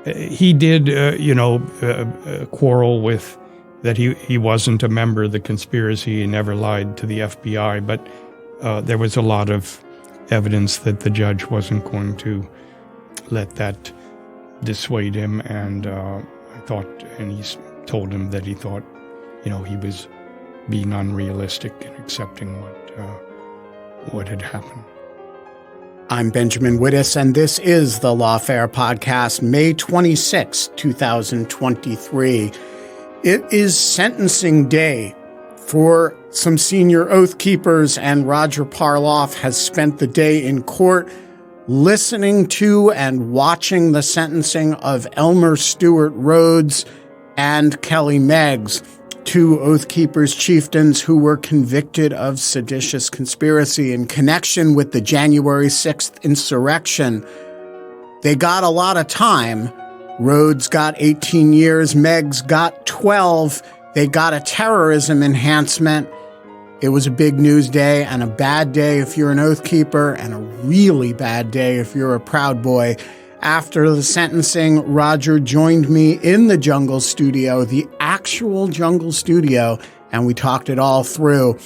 He did, quarrel with that he wasn't a member of the conspiracy. He never lied to the FBI, but there was a lot of evidence that the judge wasn't going to let that dissuade him, and he told him that he thought, he was being unrealistic in accepting what had happened. I'm Benjamin Wittes, and this is the Lawfare Podcast, May 26, 2023. It is sentencing day for some senior Oath Keepers, and Roger Parloff has spent the day in court listening to and watching the sentencing of Elmer, Stewart, Rhodes, and Kelly Meggs, two Oath Keepers chieftains who were convicted of seditious conspiracy in connection with the January 6th insurrection. They got a lot of time. Rhodes got 18 years, Meggs got 12. They got a terrorism enhancement. It was a big news day and a bad day if you're an Oath Keeper, and a really bad day if you're a Proud Boy. After the sentencing, Roger joined me in the Jungle Studio, the actual Jungle Studio, and we talked it all through.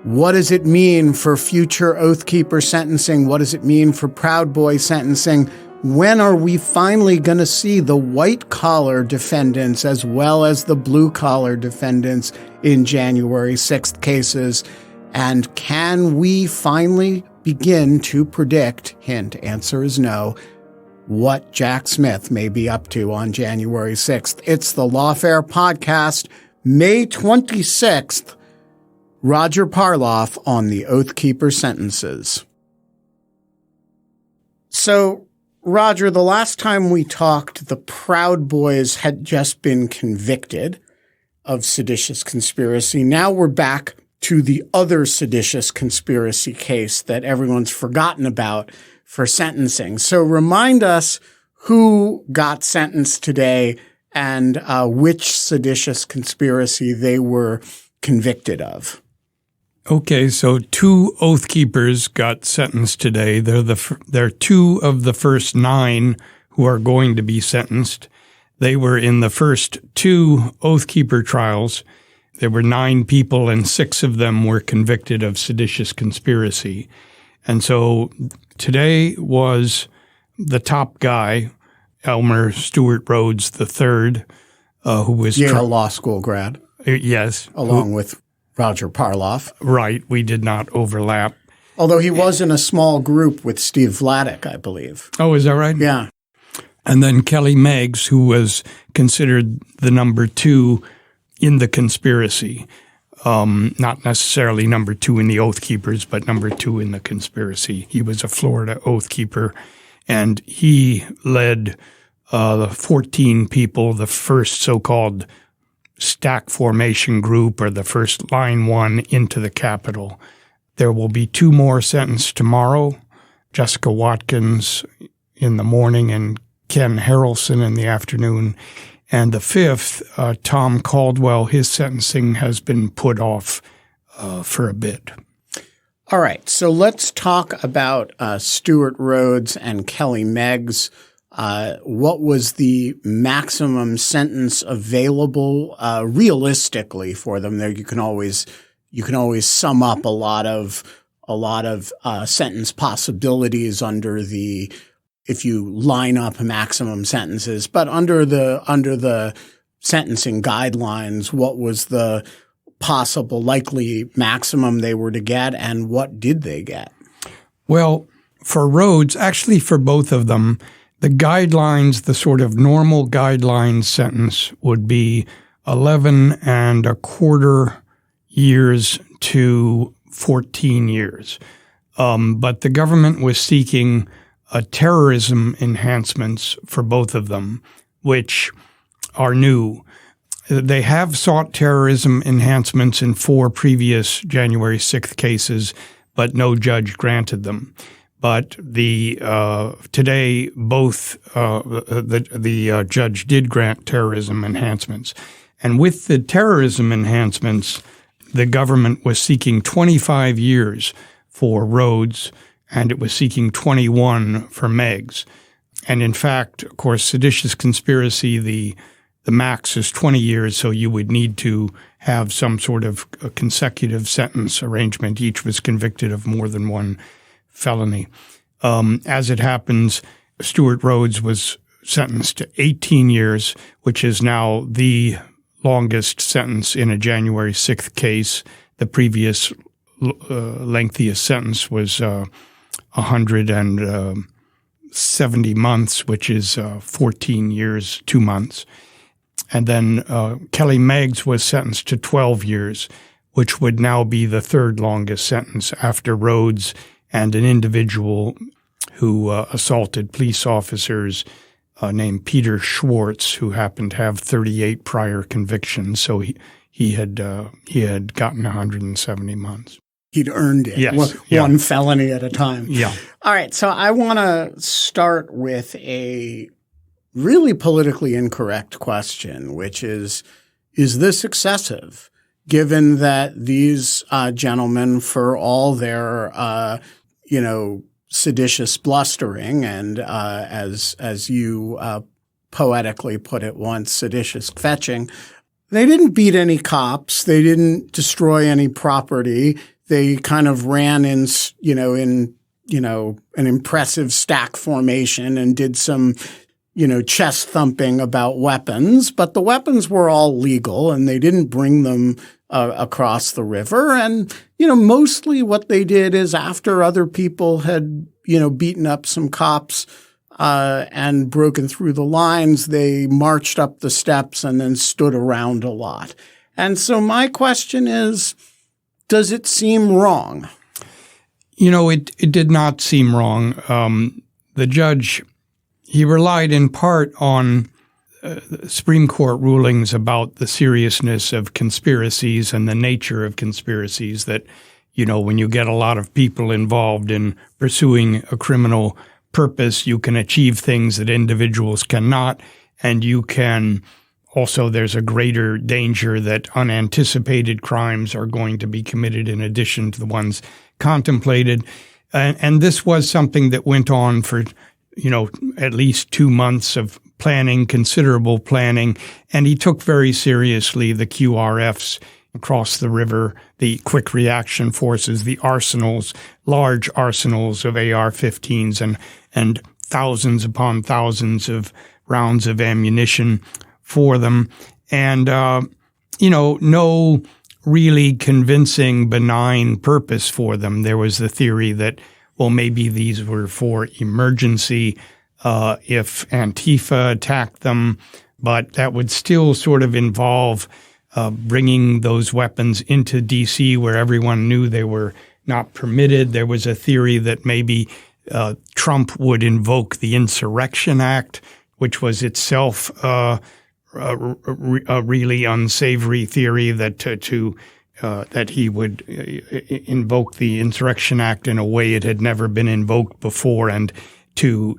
What does it mean for future Oath Keeper sentencing? What does it mean for Proud Boy sentencing? When are we finally going to see the white-collar defendants as well as the blue-collar defendants in January 6th cases? And can we finally begin to predict, hint, answer is no, what Jack Smith may be up to on January 6th? It's the Lawfare Podcast, May 26th. Roger Parloff on the Oath Keeper sentences. So, Roger, the last time we talked, the Proud Boys had just been convicted of seditious conspiracy. Now we're back to the other seditious conspiracy case that everyone's forgotten about for sentencing. So remind us who got sentenced today and which seditious conspiracy they were convicted of. Okay, so two Oath Keepers got sentenced today. They're two of the first 9 who are going to be sentenced. They were in the first 2 Oath Keeper trials. There were 9 people, and 6 of them were convicted of seditious conspiracy. And so today was the top guy, Elmer Stewart Rhodes III, who was Yale Law School grad. Yes. Along with Roger Parloff. Right. We did not overlap. Although he was in a small group with Steve Vladeck, I believe. Oh, is that right? Yeah. And then Kelly Meggs, who was considered the number 2 in the conspiracy. Not necessarily number 2 in the Oath Keepers, but number 2 in the conspiracy. He was a Florida Oath Keeper, and he led the 14 people, the first so-called stack formation group, or the first line 1 into the Capitol. There will be 2 more sentenced tomorrow, Jessica Watkins in the morning and Ken Harrelson in the afternoon. And the 5th, Tom Caldwell, his sentencing has been put off for a bit. All right. So let's talk about Stewart Rhodes and Kelly Meggs. What was the maximum sentence available realistically for them? There, you can always sum up a lot of sentence possibilities under the, if you line up maximum sentences, but under the sentencing guidelines, what was the possible likely maximum they were to get, and what did they get? Well, for Rhodes, actually for both of them, the guidelines, the sort of normal guideline sentence would be 11 and a quarter years to 14 years. But the government was seeking terrorism enhancements for both of them, which are new. They have sought terrorism enhancements in 4 previous January 6th cases, but no judge granted them. But today both the judge did grant terrorism enhancements. And with the terrorism enhancements, the government was seeking 25 years for Rhodes, and it was seeking 21 for Meggs. And in fact, of course, seditious conspiracy, the max is 20 years, so you would need to have some sort of a consecutive sentence arrangement. Each was convicted of more than one felony. As it happens, Stewart Rhodes was sentenced to 18 years, which is now the longest sentence in a January 6th case. The previous lengthiest sentence was 170 months, which is 14 years, 2 months. And then Kelly Meggs was sentenced to 12 years, which would now be the third longest sentence after Rhodes and an individual who assaulted police officers named Peter Schwartz, who happened to have 38 prior convictions. So he had gotten 170 months. He'd earned it. Yes. One felony at a time. Yeah. All right. So I want to start with a really politically incorrect question, which is this excessive, given that these gentlemen, for all their, seditious blustering and, as you poetically put it once, seditious fetching, they didn't beat any cops. They didn't destroy any property. They kind of ran in an impressive stack formation and did some, chest thumping about weapons, but the weapons were all legal and they didn't bring them across the river. And, mostly what they did is after other people had, beaten up some cops and broken through the lines, they marched up the steps and then stood around a lot. And so my question is, does it seem wrong? It did not seem wrong. The judge, he relied in part on Supreme Court rulings about the seriousness of conspiracies and the nature of conspiracies that, when you get a lot of people involved in pursuing a criminal purpose, you can achieve things that individuals cannot, and you can also, there's a greater danger that unanticipated crimes are going to be committed in addition to the ones contemplated. And this was something that went on for, at least 2 months of planning, considerable planning. And he took very seriously the QRFs across the river, the quick reaction forces, the arsenals, large arsenals of AR-15s and thousands upon thousands of rounds of ammunition for them. And, no really convincing benign purpose for them. There was the theory that, well, maybe these were for emergency if Antifa attacked them, but that would still sort of involve bringing those weapons into D.C. where everyone knew they were not permitted. There was a theory that maybe Trump would invoke the Insurrection Act, which was itself a really unsavory theory that that he would invoke the Insurrection Act in a way it had never been invoked before, and to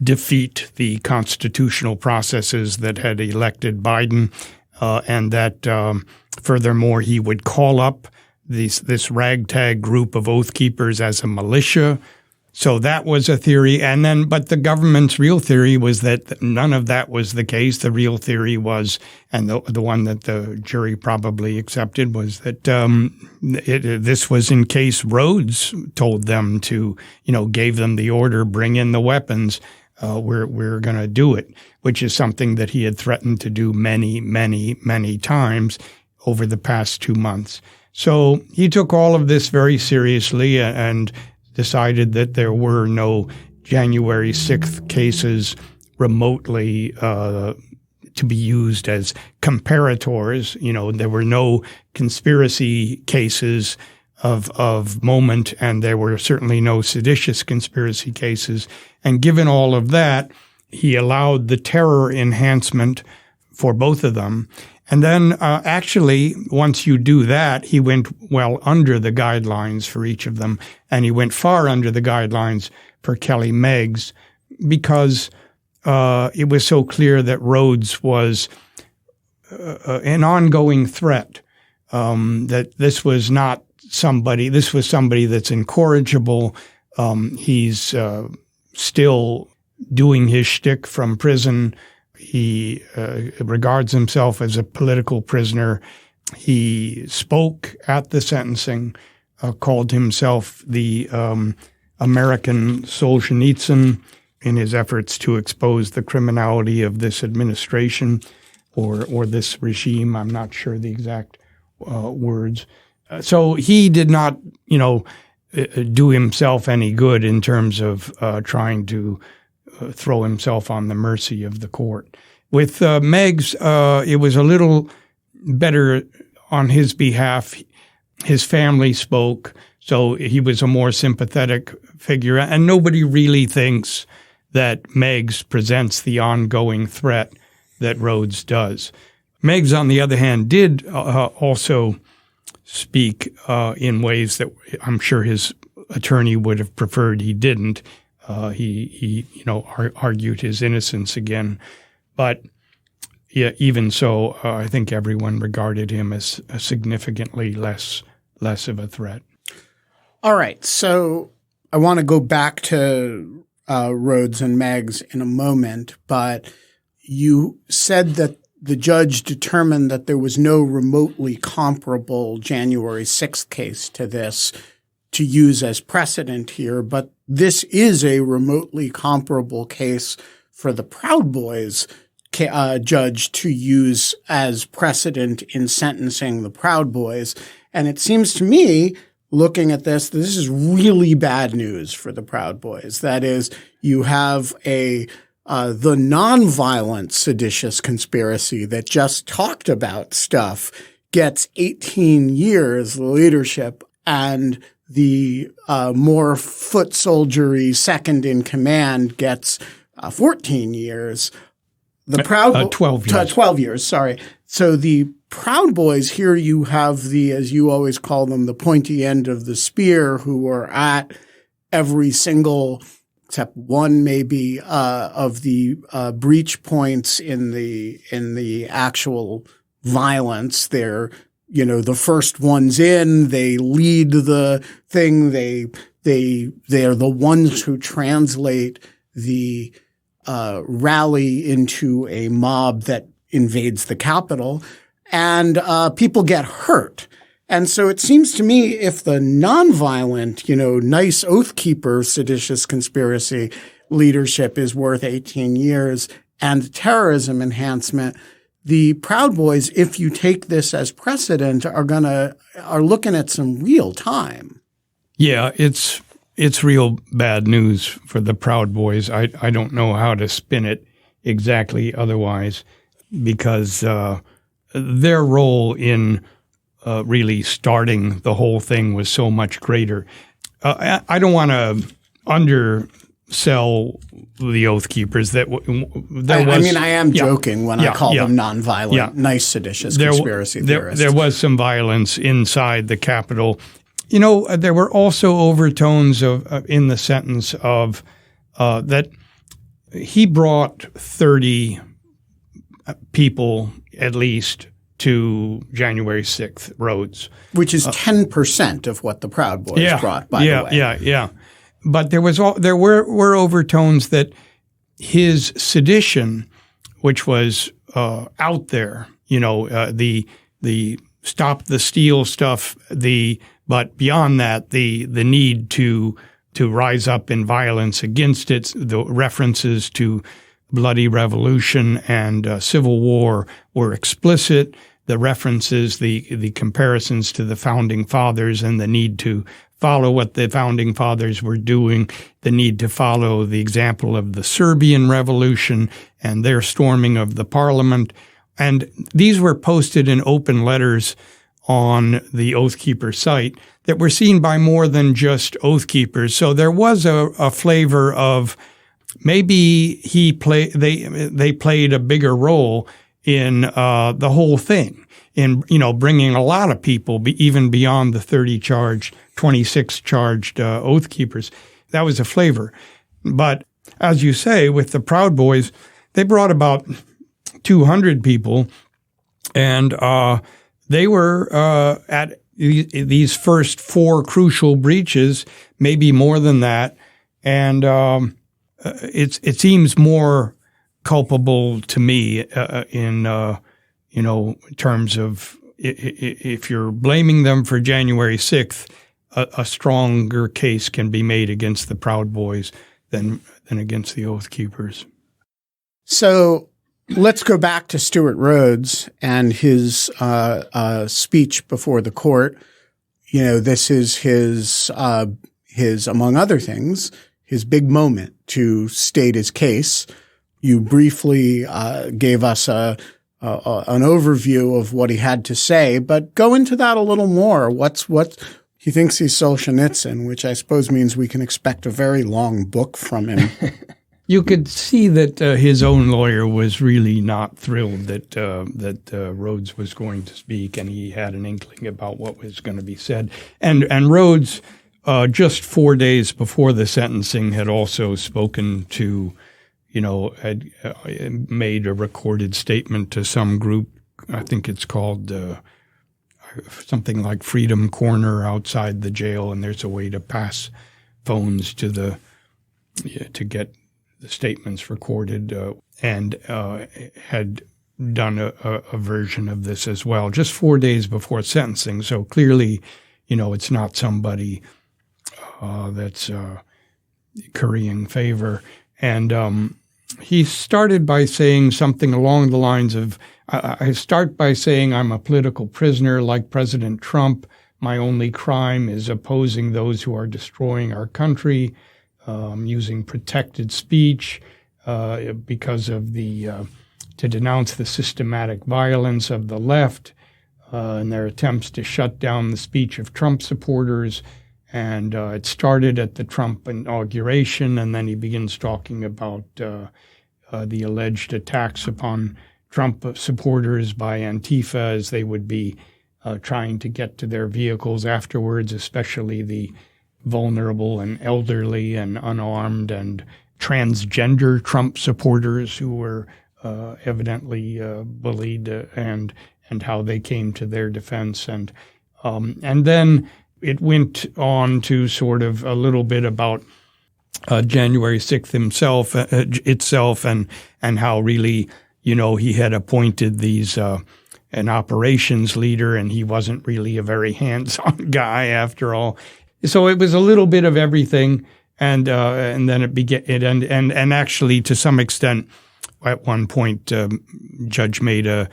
defeat the constitutional processes that had elected Biden, and that furthermore he would call up this ragtag group of Oath Keepers as a militia. So that was a theory. And then, but the government's real theory was that none of that was the case. The real theory was, and the one that the jury probably accepted, was that this was in case Rhodes told them to, gave them the order, bring in the weapons, we're going to do it, which is something that he had threatened to do many, many, many times over the past 2 months. So he took all of this very seriously and decided that there were no January 6th cases remotely to be used as comparators. There were no conspiracy cases of moment, and there were certainly no seditious conspiracy cases. And given all of that, he allowed the terror enhancement for both of them. And then actually, once you do that, he went well under the guidelines for each of them, and he went far under the guidelines for Kelly Meggs because it was so clear that Rhodes was an ongoing threat, that this was not this was somebody that's incorrigible. He's still doing his shtick from prison. He regards himself as a political prisoner. He spoke at the sentencing, called himself the American Solzhenitsyn in his efforts to expose the criminality of this administration or this regime. I'm not sure the exact words. So he did not, do himself any good in terms of trying to throw himself on the mercy of the court. With Meggs, it was a little better on his behalf. His family spoke, so he was a more sympathetic figure. And nobody really thinks that Meggs presents the ongoing threat that Rhodes does. Meggs, on the other hand, did also speak in ways that I'm sure his attorney would have preferred he didn't. He argued his innocence again. But yeah, even so, I think everyone regarded him as a significantly less of a threat. All right. So I want to go back to Rhodes and Meggs in a moment, but you said that the judge determined that there was no remotely comparable January 6th case to this to use as precedent here, but this is a remotely comparable case for the Proud Boys judge to use as precedent in sentencing the Proud Boys. And it seems to me, looking at this is really bad news for the Proud Boys. That is, you have the nonviolent seditious conspiracy that just talked about stuff gets 18 years leadership, and the more foot soldiery second in command gets 14 years. The Proud 12 years. 12 years, sorry. So the Proud Boys, here you have the, as you always call them, the pointy end of the spear, who are at every single, except one maybe, of the breach points in the actual violence. They're, the first ones in, they lead the thing. They're the ones who translate the rally into a mob that invades the Capitol, and people get hurt. And so it seems to me if the nonviolent, nice oath keeper seditious conspiracy leadership is worth 18 years and terrorism enhancement, the Proud Boys, if you take this as precedent, are looking at some real time. Yeah, it's real bad news for the Proud Boys. I don't know how to spin it exactly otherwise, because their role in really starting the whole thing was so much greater. I don't want to undersell the Oath Keepers. I am joking when I call them nonviolent, nice seditious conspiracy theorists. There was some violence inside the Capitol. There were also overtones in the sentence of that he brought 30 people at least to January 6th, Rhodes. Which is 10% of what the Proud Boys brought, by the way. Yeah. But there were overtones that his sedition, which was out there, the stop the steal stuff, but beyond that, the need to rise up in violence against it, the references to bloody revolution and civil war were explicit. The references, the comparisons to the founding fathers and the need to follow what the founding fathers were doing, the need to follow the example of the Serbian Revolution and their storming of the parliament. And these were posted in open letters on the Oath Keeper site that were seen by more than just Oath Keepers. So there was a flavor of maybe they played a bigger role in the whole thing, in bringing a lot of people, even beyond the 26 charged Oath Keepers. That was a flavor. But as you say, with the Proud Boys, they brought about 200 people, and they were at these first 4 crucial breaches, maybe more than that, and it seems more culpable to me in terms of if you're blaming them for January 6th, a stronger case can be made against the Proud Boys than against the Oath Keepers. So let's go back to Stewart Rhodes and his speech before the court. This is his, among other things, his big moment to state his case. You briefly gave us an overview of what he had to say, but go into that a little more. What he thinks he's Solzhenitsyn, which I suppose means we can expect a very long book from him. You could see that his own lawyer was really not thrilled that Rhodes was going to speak, and he had an inkling about what was going to be said. And Rhodes, just 4 days before the sentencing, had also spoken to, had made a recorded statement to some group. I think it's called something like Freedom Corner outside the jail, and there's a way to pass phones to get the statements recorded, and had done a version of this as well, just 4 days before sentencing. So clearly, it's not somebody that's currying favor. And he started by saying something along the lines of, I start by saying I'm a political prisoner like President Trump. My only crime is opposing those who are destroying our country. Using protected speech because of to denounce the systematic violence of the left and their attempts to shut down the speech of Trump supporters. And it started at the Trump inauguration, and then he begins talking about the alleged attacks upon Trump supporters by Antifa as they would be trying to get to their vehicles afterwards, especially the vulnerable and elderly and unarmed and transgender Trump supporters who were evidently bullied, and how they came to their defense. And then it went on to sort of a little bit about January 6th itself and how really, he had appointed these an operations leader, and he wasn't really a very hands-on guy after all. So it was a little bit of everything, and then it began. And actually, to some extent, at one point, Judge Maida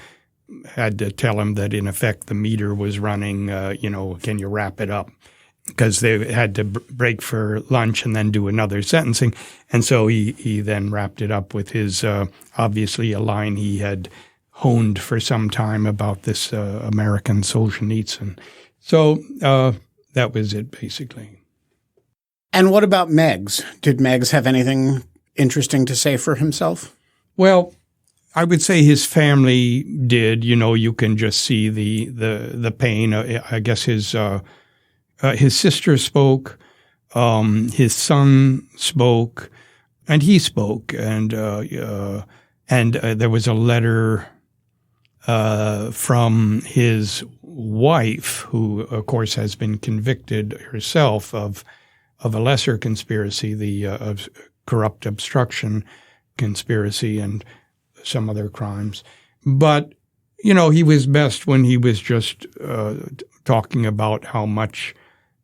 had to tell him that in effect the meter was running. Can you wrap it up? Because they had to break for lunch and then do another sentencing, and so he then wrapped it up with his obviously a line he had honed for some time about this American Solzhenitsyn. So. That was it, basically. And what about Meggs? Did Meggs have anything interesting to say for himself? Well, I would say his family did. You can just see the pain. I guess his sister spoke, his son spoke, and he spoke. And there was a letter from his wife, who, of course, has been convicted herself of a lesser conspiracy, the corrupt obstruction conspiracy and some other crimes. But, he was best when he was just talking about how much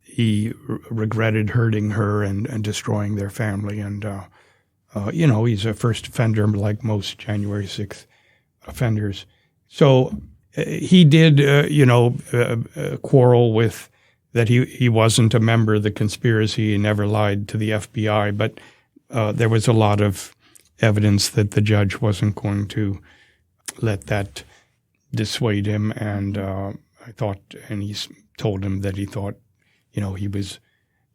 he regretted hurting her and destroying their family. And, he's a first offender like most January 6th offenders. So he did, quarrel with that he wasn't a member of the conspiracy. He never lied to the FBI, but there was a lot of evidence that the judge wasn't going to let that dissuade him. And he told him that he thought, he was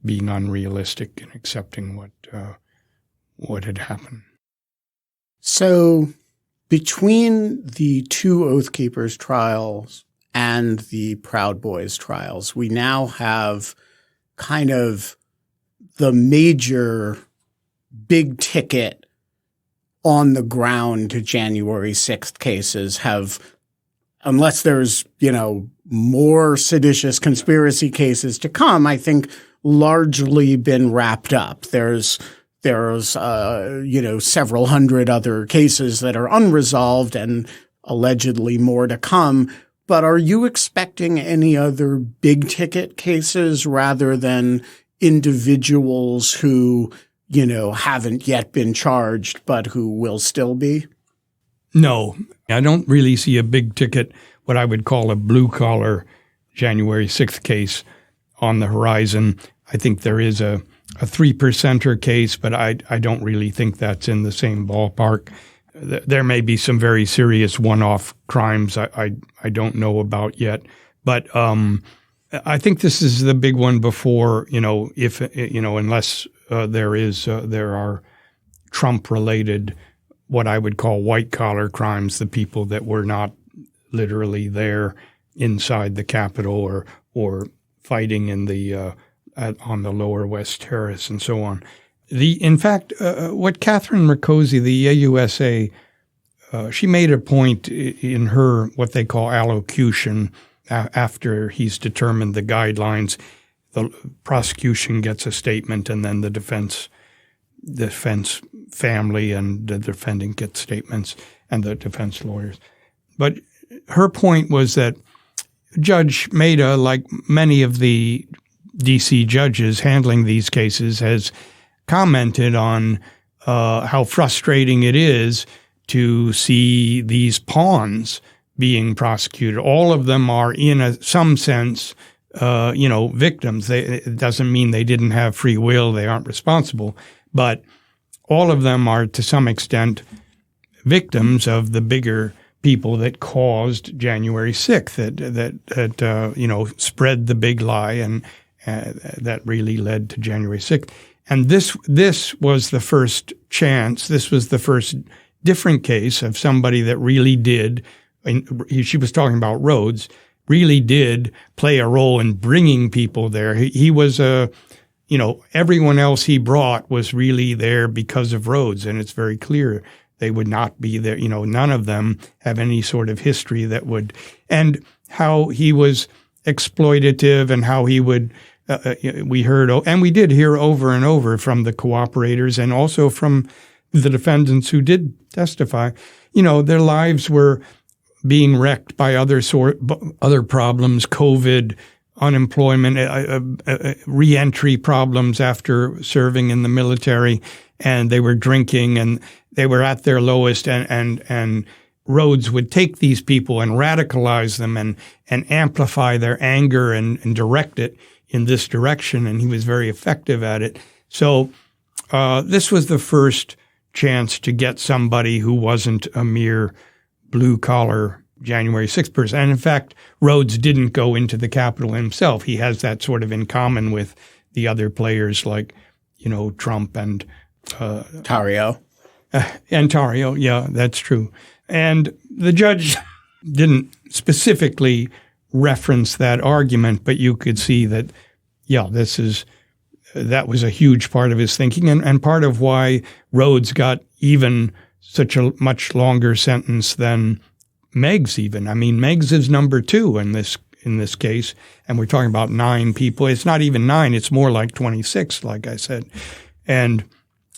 being unrealistic in accepting what had happened. So between the two Oath Keepers trials and the Proud Boys trials, we now have kind of the major big ticket on the ground to January 6th cases have, unless there's, more seditious conspiracy cases to come, I think largely been wrapped up. There's there's, several hundred other cases that are unresolved and allegedly more to come. But are you expecting any other big ticket cases rather than individuals who, haven't yet been charged, but who will still be? No, I don't really see a big ticket, what I would call a blue collar January 6th case on the horizon. I think there is a 3%er case, but I don't really think that's in the same ballpark. There may be some very serious one-off crimes I don't know about yet, but I think this is the big one before, unless there are Trump-related, what I would call white-collar crimes, the people that were not literally there inside the Capitol or fighting in the on the Lower West Terrace and so on. In fact, what Catherine Mercosi, the AUSA, she made a point in her what they call allocution after he's determined the guidelines. The prosecution gets a statement, and then the defense family and the defendant get statements, and the defense lawyers. But her point was that Judge Maida, like many of the D.C. judges handling these cases, has commented on how frustrating it is to see these pawns being prosecuted. All of them are, in some sense, victims. It doesn't mean they didn't have free will. They aren't responsible. But all of them are, to some extent, victims of the bigger people that caused January 6th, that spread the big lie, and that really led to January 6th. And this was the first chance. This was the first different case of somebody that really did, she was talking about Rhodes, really did play a role in bringing people there. He was everyone else he brought was really there because of Rhodes, and it's very clear they would not be there. None of them have any sort of history that would, and how he was exploitative and how he would, we heard, and we did hear over and over from the cooperators and also from the defendants who did testify, their lives were being wrecked by other problems, COVID, unemployment, reentry problems after serving in the military, and they were drinking and they were at their lowest, and Rhodes would take these people and radicalize them and amplify their anger and direct it in this direction, and he was very effective at it. So this was the first chance to get somebody who wasn't a mere blue-collar January 6th person. And in fact, Rhodes didn't go into the Capitol himself. He has that sort of in common with the other players like, Trump and Tario. And Tario, yeah, that's true. And the judge didn't specifically reference that argument, but you could see that, that was a huge part of his thinking and part of why Rhodes got even such a much longer sentence than Meggs even. I mean, Meggs is number 2 in this case, and we're talking about 9 people. It's not even 9. It's more like 26, like I said. And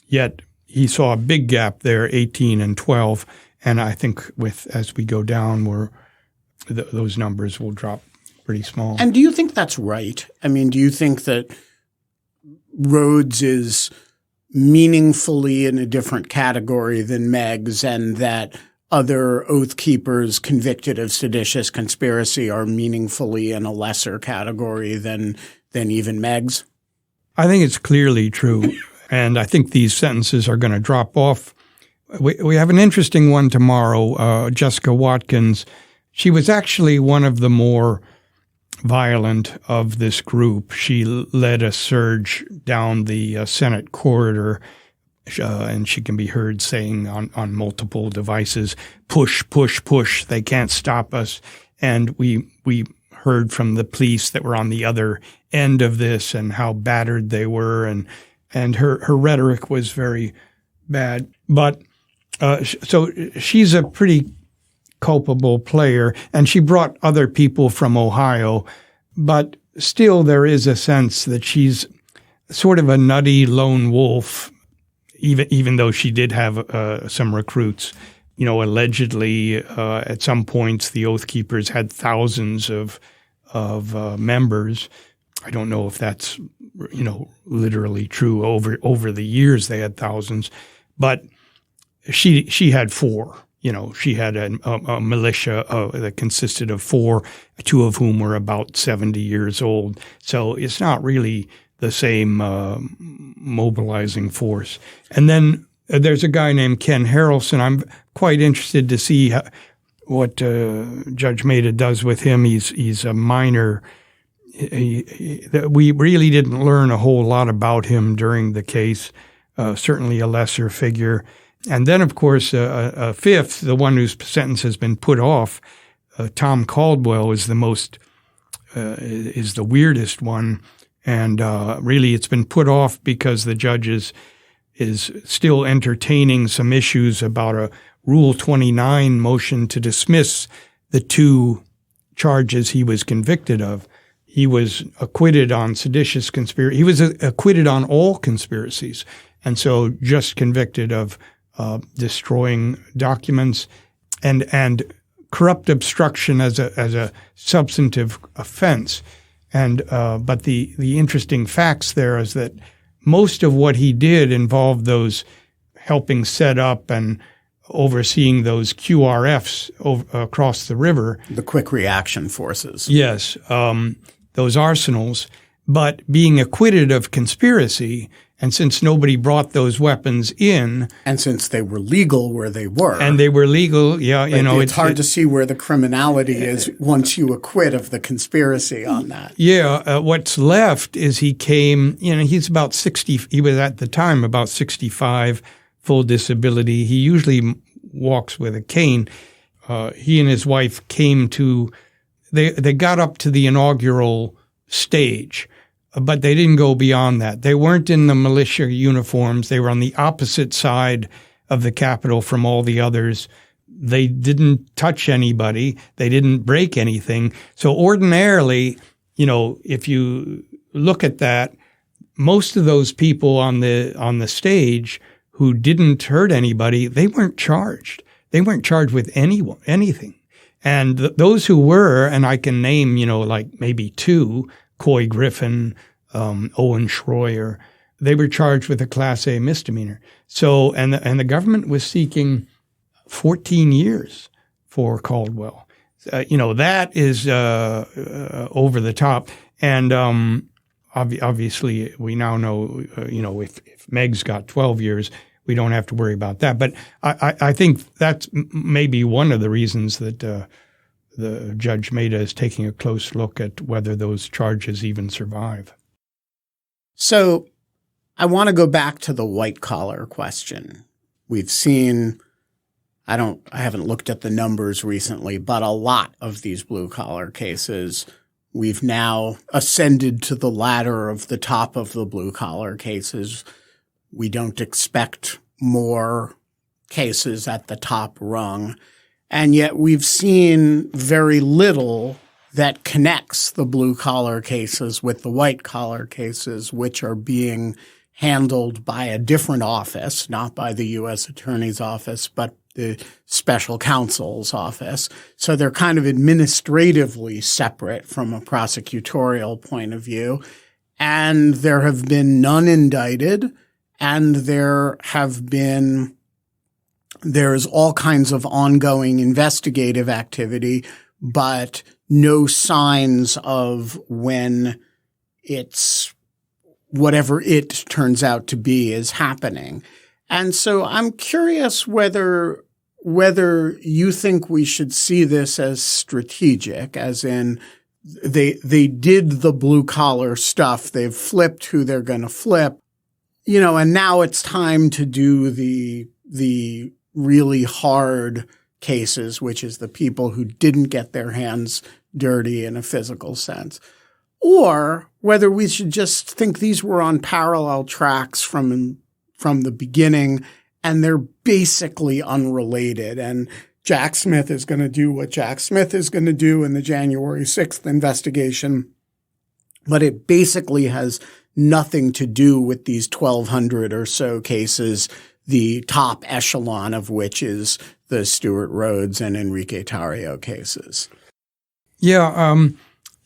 yet he saw a big gap there, 18 and 12. And I think as we go down, those numbers will drop pretty small. And do you think that's right? I mean, do you think that Rhodes is meaningfully in a different category than Meggs, and that other oath keepers convicted of seditious conspiracy are meaningfully in a lesser category than even Meggs? I think it's clearly true, and I think these sentences are going to drop off. We have an interesting one tomorrow, Jessica Watkins. She was actually one of the more violent of this group. She led a surge down the Senate corridor, and she can be heard saying on multiple devices, "Push, push, push, they can't stop us." And we heard from the police that were on the other end of this and how battered they were, and her rhetoric was very bad. But so she's a pretty culpable player, and she brought other people from Ohio, but still there is a sense that she's sort of a nutty lone wolf, even though she did have some recruits. Allegedly at some points the Oath Keepers had thousands of members. I don't know if that's literally true. Over the years they had thousands, but she had four. She had a militia that consisted of four, two of whom were about 70 years old. So it's not really the same mobilizing force. And then there's a guy named Ken Harrelson. I'm quite interested to see what Judge Maida does with him. He's a minor. We really didn't learn a whole lot about him during the case, certainly a lesser figure. And then, of course, a fifth, the one whose sentence has been put off, Tom Caldwell, is the weirdest one. And really it's been put off because the judge is still entertaining some issues about a Rule 29 motion to dismiss the two charges he was convicted of. He was acquitted on seditious conspiracy. He was acquitted on all conspiracies, and so just convicted of destroying documents and corrupt obstruction as a substantive offense. And but the interesting facts there is that most of what he did involved those helping set up and overseeing those QRFs across the river. The quick reaction forces. Yes, those arsenals. But being acquitted of conspiracy, and since nobody brought those weapons in. And since they were legal where they were. And they were legal, yeah. It's hard to see where the criminality is once you acquit of the conspiracy on that. Yeah. What's left is he came, he's about 60. He was at the time about 65, full disability. He usually walks with a cane. He and his wife came to, they got up to the inaugural stage. But they didn't go beyond that. They weren't in the militia uniforms. They were on the opposite side of the Capitol from all the others. They didn't touch anybody. They didn't break anything. So ordinarily, if you look at that, most of those people on the stage who didn't hurt anybody, they weren't charged. They weren't charged with anything. And those who were, and I can name, like maybe two, Coy Griffin, Owen Schroyer, they were charged with a Class A misdemeanor. So, and the government was seeking 14 years for Caldwell. That is over the top. And obviously, we now know, if Meggs got 12 years, we don't have to worry about that. But I think that's maybe one of the reasons that the Judge Maida is taking a close look at whether those charges even survive. So I want to go back to the white-collar question. We've seen, I haven't looked at the numbers recently, but a lot of these blue-collar cases, we've now ascended to the ladder of the top of the blue-collar cases. We don't expect more cases at the top rung. And yet we've seen very little that connects the blue-collar cases with the white-collar cases, which are being handled by a different office, not by the U.S. Attorney's Office, but the Special Counsel's Office. So they're kind of administratively separate from a prosecutorial point of view. And there have been none indicted, and there's all kinds of ongoing investigative activity, but no signs of when it's whatever it turns out to be is happening. And so I'm curious whether you think we should see this as strategic, as in they did the blue collar stuff. They've flipped who they're going to flip, and now it's time to do the really hard cases, which is the people who didn't get their hands dirty in a physical sense, or whether we should just think these were on parallel tracks from the beginning and they're basically unrelated. And Jack Smith is going to do what Jack Smith is going to do in the January 6th investigation, but it basically has nothing to do with these 1,200 or so cases, the top echelon of which is the Stewart, Rhodes, and Enrique Tarrio cases. Yeah,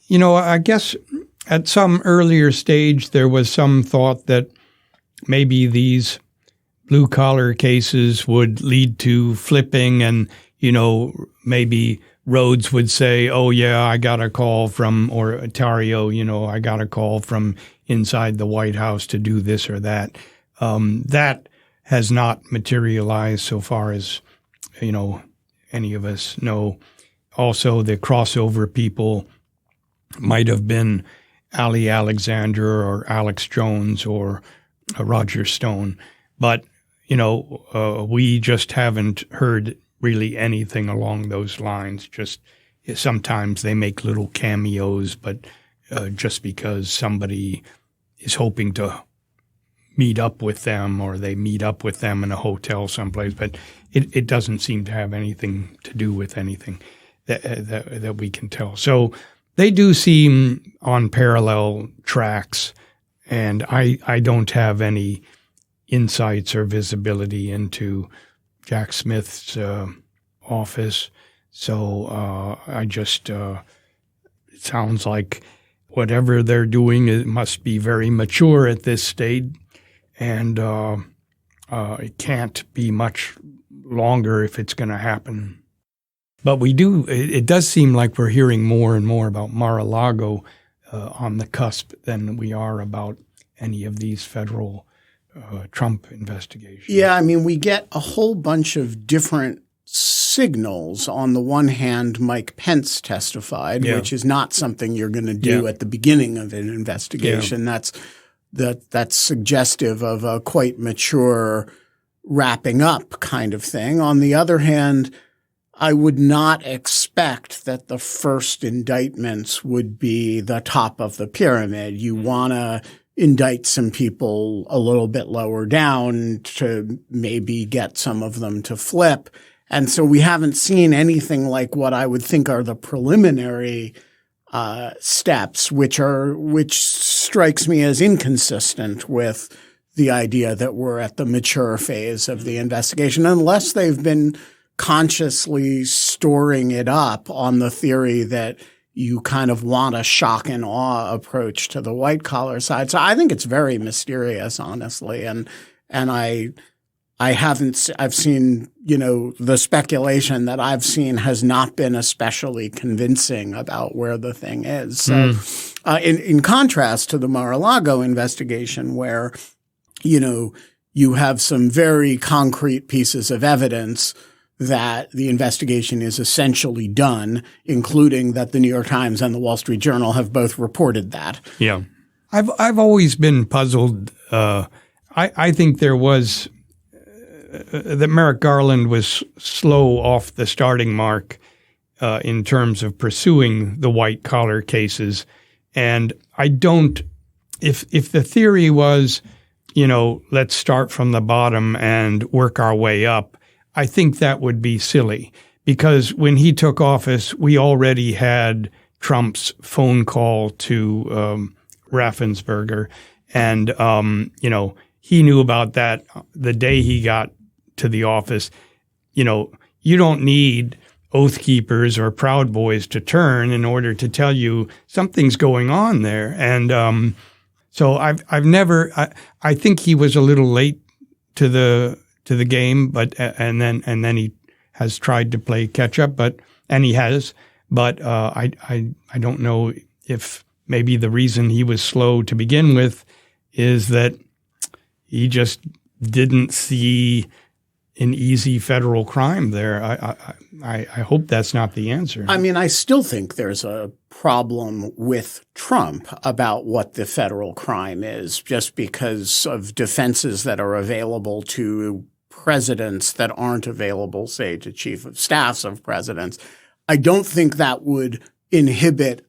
I guess at some earlier stage there was some thought that maybe these blue-collar cases would lead to flipping and, maybe Rhodes would say, oh, yeah, I got a call from, or Tarrio, I got a call from inside the White House to do this or that. That has not materialized so far as, any of us know. Also, the crossover people might have been Ali Alexander or Alex Jones or Roger Stone. But, we just haven't heard really anything along those lines. Just sometimes they make little cameos, but just because somebody is hoping to meet up with them or they meet up with them in a hotel someplace. But it doesn't seem to have anything to do with anything that we can tell. So they do seem on parallel tracks, and I don't have any insights or visibility into Jack Smith's office. So I just it sounds like whatever they're doing, it must be very mature at this stage, and it can't be much longer if it's going to happen. But it does seem like we're hearing more and more about Mar-a-Lago on the cusp than we are about any of these federal Trump investigations. Yeah, we get a whole bunch of different signals. On the one hand, Mike Pence testified, which is not something you're going to do at the beginning of an investigation. That's suggestive of a quite mature wrapping up kind of thing. On the other hand, I would not expect that the first indictments would be the top of the pyramid. You want to indict some people a little bit lower down to maybe get some of them to flip. And so we haven't seen anything like what I would think are the preliminary steps, which strikes me as inconsistent with the idea that we're at the mature phase of the investigation, unless they've been consciously storing it up on the theory that you kind of want a shock and awe approach to the white collar side. So I think it's very mysterious, honestly. And I've seen, the speculation that I've seen has not been especially convincing about where the thing is. So in contrast to the Mar-a-Lago investigation where, you have some very concrete pieces of evidence that the investigation is essentially done, including that the New York Times and the Wall Street Journal have both reported that. Yeah. I've always been puzzled. I think there was that Merrick Garland was slow off the starting mark in terms of pursuing the white collar cases. And I don't – if the theory was, let's start from the bottom and work our way up, I think that would be silly, because when he took office, we already had Trump's phone call to Raffensperger, and he knew about that the day he got to the office. You don't need Oath Keepers or Proud Boys to turn in order to tell you something's going on there, and so I've never. I think he was a little late to the game, but and then he has tried to play catch up, but I don't know if maybe the reason he was slow to begin with is that he just didn't see an easy federal crime there. I hope that's not the answer. I still think there's a problem with Trump about what the federal crime is, just because of defenses that are available to presidents that aren't available, say, to chief of staffs of presidents. I don't think that would inhibit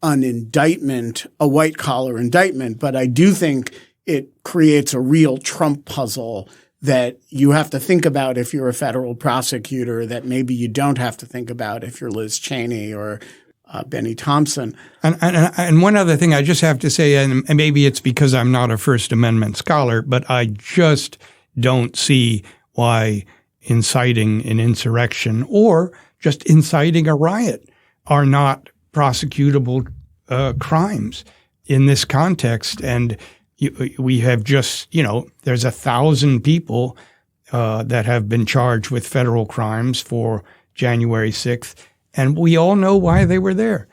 an indictment, a white-collar indictment, but I do think it creates a real Trump puzzle that you have to think about if you're a federal prosecutor that maybe you don't have to think about if you're Liz Cheney or Benny Thompson. And one other thing I just have to say, and maybe it's because I'm not a First Amendment scholar, but I just don't see why inciting an insurrection or just inciting a riot are not prosecutable crimes in this context. And we have just, there's 1,000 people that have been charged with federal crimes for January 6th. And we all know why they were there.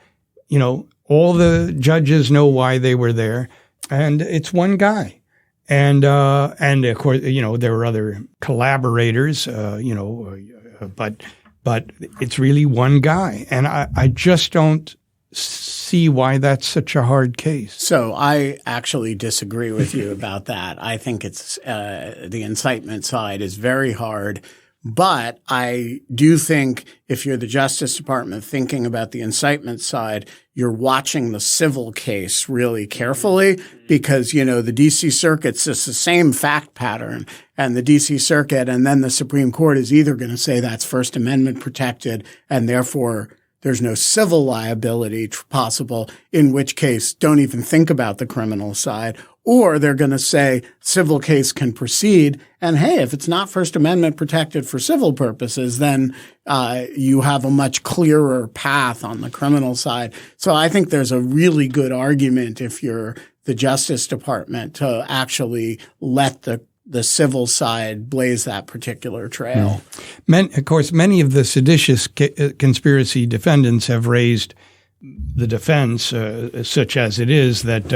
All the judges know why they were there. And it's one guy. And of course, there were other collaborators, but it's really one guy. And I just don't see why that's such a hard case. So I actually disagree with you about that. I think it's the incitement side is very hard. But I do think if you're the Justice Department thinking about the incitement side, you're watching the civil case really carefully because, the D.C. Circuit's just the same fact pattern. And the D.C. Circuit and then the Supreme Court is either going to say that's First Amendment protected and therefore there's no civil liability possible, in which case don't even think about the criminal side. Or they're going to say civil case can proceed. And hey, if it's not First Amendment protected for civil purposes, then you have a much clearer path on the criminal side. So I think there's a really good argument if you're the Justice Department to actually let the civil side blaze that particular trail. Of course, many of the seditious conspiracy defendants have raised the defense, such as it is, that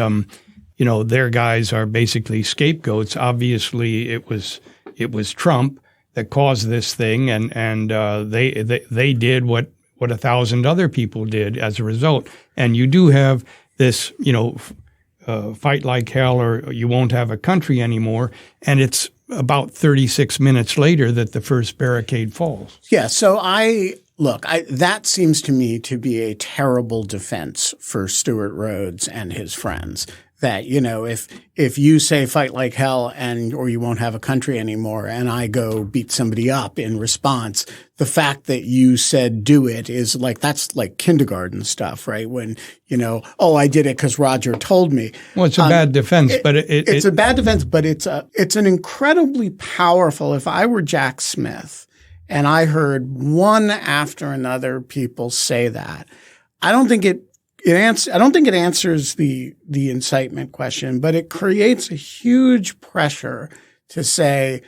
their guys are basically scapegoats. Obviously, it was Trump that caused this thing, and they did what 1,000 other people did as a result. And you do have this, fight like hell or you won't have a country anymore. And it's about 36 minutes later that the first barricade falls. Yeah. So that seems to me to be a terrible defense for Stewart Rhodes and his friends. That, if you say fight like hell or you won't have a country anymore and I go beat somebody up in response, the fact that you said do it is that's like kindergarten stuff, right? When, I did it because Roger told me. Well, it's a bad defense, but it's a bad defense, but it's an incredibly powerful, if I were Jack Smith and I heard one after another people say that, I don't think it answers the incitement question, but it creates a huge pressure to say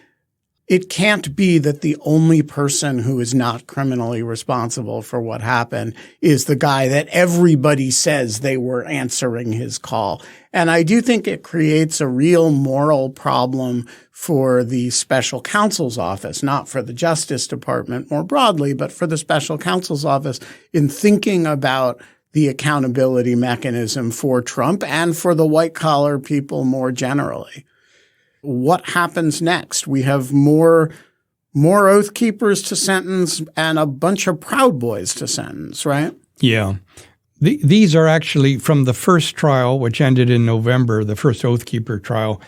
it can't be that the only person who is not criminally responsible for what happened is the guy that everybody says they were answering his call. And I do think it creates a real moral problem for the special counsel's office, not for the Justice Department more broadly, but for the special counsel's office in thinking about the accountability mechanism for Trump and for the white-collar people more generally. What happens next? We have more Oath Keepers to sentence and a bunch of Proud Boys to sentence, right? Yeah. These are actually from the first trial, which ended in November, the first Oath Keeper trial.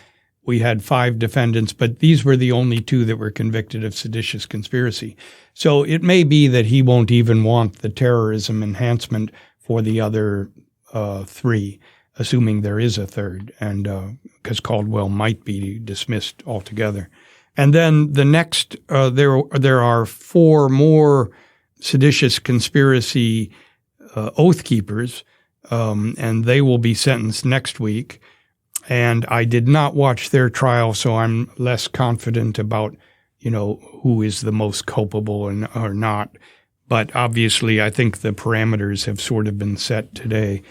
We had 5 defendants, but these were the only 2 that were convicted of seditious conspiracy. So it may be that he won't even want the terrorism enhancement for the other 3, assuming there is a third, and because Caldwell might be dismissed altogether. And then the next, there are 4 more seditious conspiracy Oath Keepers, and they will be sentenced next week. And I did not watch their trial, so I'm less confident about, who is the most culpable or not. But obviously, I think the parameters have sort of been set today.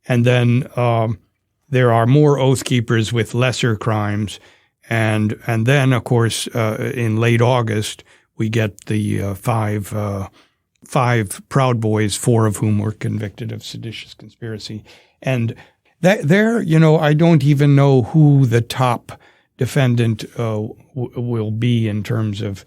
And then there are more Oath Keepers with lesser crimes. And then, of course, in late August, we get the 5 Proud Boys, 4 of whom were convicted of seditious conspiracy. And I don't even know who the top defendant will be in terms of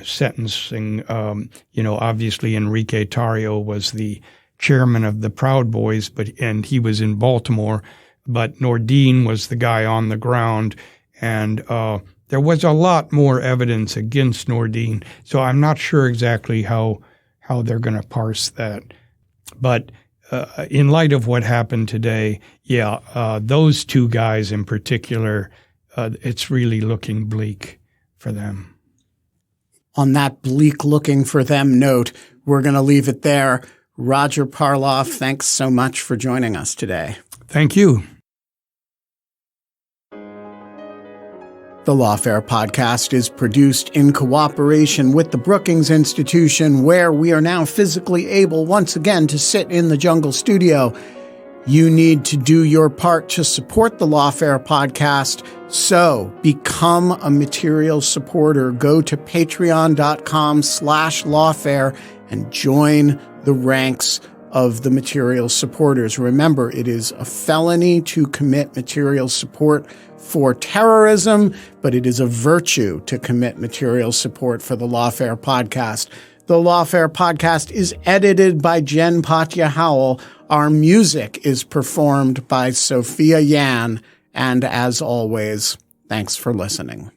sentencing. Obviously Enrique Tarrio was the chairman of the Proud Boys, and he was in Baltimore, but Nordine was the guy on the ground, and there was a lot more evidence against Nordine. So I'm not sure exactly how they're going to parse that. But in light of what happened today, those two guys in particular, it's really looking bleak for them. On that bleak looking for them note, we're going to leave it there. Roger Parloff, thanks so much for joining us today. Thank you. The Lawfare podcast is produced in cooperation with the Brookings Institution, where we are now physically able once again to sit in the Jungle Studio. You need to do your part to support the Lawfare podcast, so become a material supporter. Go to patreon.com/lawfare and join the ranks of the material supporters. Remember, it is a felony to commit material support for terrorism, but it is a virtue to commit material support for the Lawfare podcast. The Lawfare podcast is edited by Jen Patja Howell. Our music is performed by Sophia Yan. And as always, thanks for listening.